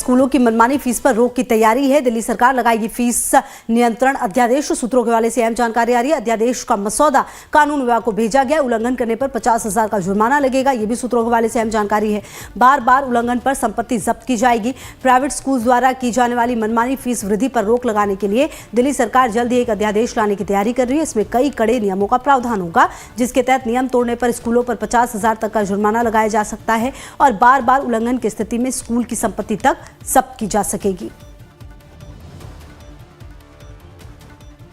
स्कूलों की मनमानी फीस पर रोक की तैयारी है। दिल्ली सरकार लगाएगी फीस नियंत्रण अध्यादेश। सूत्रों के हवाले से अहम जानकारी आ रही है। अध्यादेश का मसौदा कानून विभाग को भेजा गया। उल्लंघन करने पर 50,000 का जुर्माना लगेगा। ये भी सूत्रों के हवाले से अहम जानकारी है। बार बार उल्लंघन पर संपत्ति जब्त की जाएगी। प्राइवेट स्कूल द्वारा की जाने वाली मनमानी फीस वृद्धि पर रोक लगाने के लिए दिल्ली सरकार जल्द ही एक अध्यादेश लाने की तैयारी कर रही है। इसमें कई कड़े नियमों का प्रावधान होगा, जिसके तहत नियम तोड़ने पर स्कूलों पर 50,000 तक का जुर्माना लगाया जा सकता है और बार बार उल्लंघन की स्थिति में स्कूल की संपत्ति तक जब्त की जा सकेगी।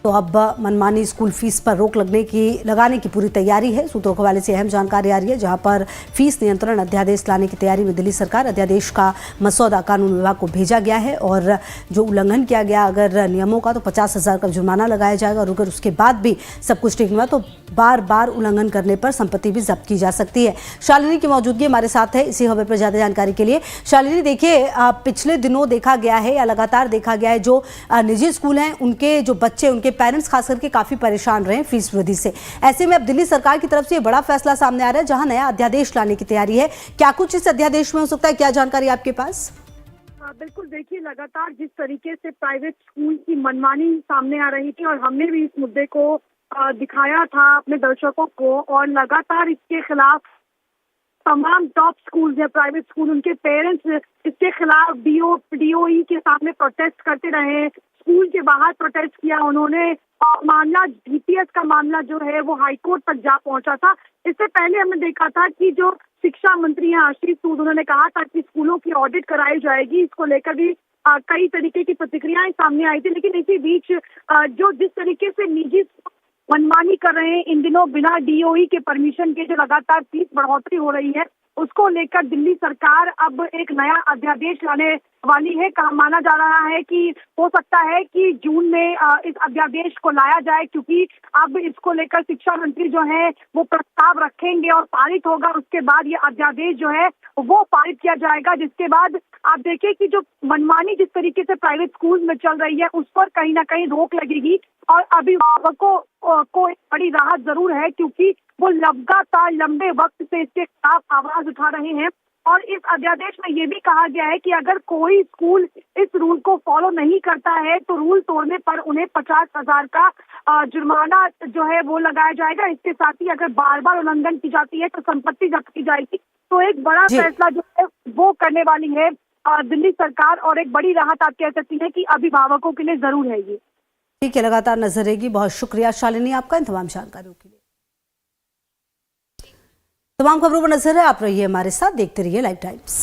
तो अब मनमानी स्कूल फीस पर रोक लगाने की पूरी तैयारी है। सूत्रों के हवाले से अहम जानकारी आ रही है, जहां पर फीस नियंत्रण अध्यादेश लाने की तैयारी में दिल्ली सरकार। अध्यादेश का मसौदा कानून विभाग को भेजा गया है और जो उल्लंघन किया गया अगर नियमों का, तो 50,000 का जुर्माना लगाया जाएगा और अगर उसके बाद भी सब कुछ ठीक हुआ तो बार बार उल्लंघन करने पर संपत्ति भी जब्त की जा सकती है। शालिनी की मौजूदगी हमारे साथ है इसी खबर पर ज्यादा जानकारी के लिए। शालिनी, देखिए पिछले दिनों देखा गया है या लगातार देखा गया है, जो निजी स्कूल हैं उनके जो बच्चे, उनके पेरेंट्स खास करके काफी परेशान रहे हैं फीस वृद्धि से। ऐसे में अब दिल्ली सरकार की तरफ से ये बड़ा फैसला सामने आ रहा है, जहां नया अध्यादेश लाने की तैयारी है। क्या कुछ इस अध्यादेश में हो सकता है, क्या जानकारी आपके पास? बिल्कुल, देखिए लगातार जिस तरीके से प्राइवेट स्कूल की मनमानी सामने आ रही थी और हमने भी इस मुद्दे को दिखाया था अपने दर्शकों को, और लगातार इसके खिलाफ तमाम टॉप स्कूल है, प्राइवेट स्कूल, उनके पेरेंट्स इसके खिलाफ डीओई के सामने प्रोटेस्ट करते रहे। स्कूल के बाहर प्रोटेस्ट किया उन्होंने। मामला डीपीएस का मामला जो है वो हाईकोर्ट तक जा पहुंचा था। इससे पहले हमने देखा था कि जो शिक्षा मंत्री हैं आशीष सूद, उन्होंने कहा था कि स्कूलों की ऑडिट कराई जाएगी। इसको लेकर भी कई तरीके की प्रतिक्रियाएं सामने आई थी। लेकिन इसी बीच जो जिस तरीके से निजी मनमानी कर रहे हैं इन दिनों बिना डीओई के परमिशन के, जो लगातार फीस बढ़ोतरी हो रही है, उसको लेकर दिल्ली सरकार अब एक नया अध्यादेश लाने वाली है। माना जा रहा है कि हो सकता है कि जून में इस अध्यादेश को लाया जाए, क्योंकि अब इसको लेकर शिक्षा मंत्री जो है वो प्रस्ताव रखेंगे और पारित होगा। उसके बाद ये अध्यादेश जो है वो पारित किया जाएगा, जिसके बाद आप देखिए कि जो मनमानी जिस तरीके से प्राइवेट स्कूल में चल रही है उस पर कहीं ना कहीं रोक लगेगी। और अभिभावकों को एक बड़ी राहत जरूर है, क्योंकि वो लगातार लंबे वक्त से इसके खिलाफ आवाज उठा रहे हैं। और इस अध्यादेश में ये भी कहा गया है कि अगर कोई स्कूल इस रूल को फॉलो नहीं करता है तो रूल तोड़ने पर उन्हें 50,000 का जुर्माना जो है वो लगाया जाएगा। इसके साथ ही अगर बार बार उल्लंघन की जाती है तो संपत्ति जब्त की जाएगी। तो एक बड़ा फैसला जो है वो करने वाली है दिल्ली सरकार, और एक बड़ी राहत आप कह सकती है कि अभिभावकों के लिए जरूर है ये। ठीक है, लगातार नजर रहेगी। बहुत शुक्रिया शालिनी आपका इन तमाम जानकारियों के लिए। तमाम खबरों पर नजर है, आप रहिए हमारे साथ, देखते रहिए लाइव टाइम्स।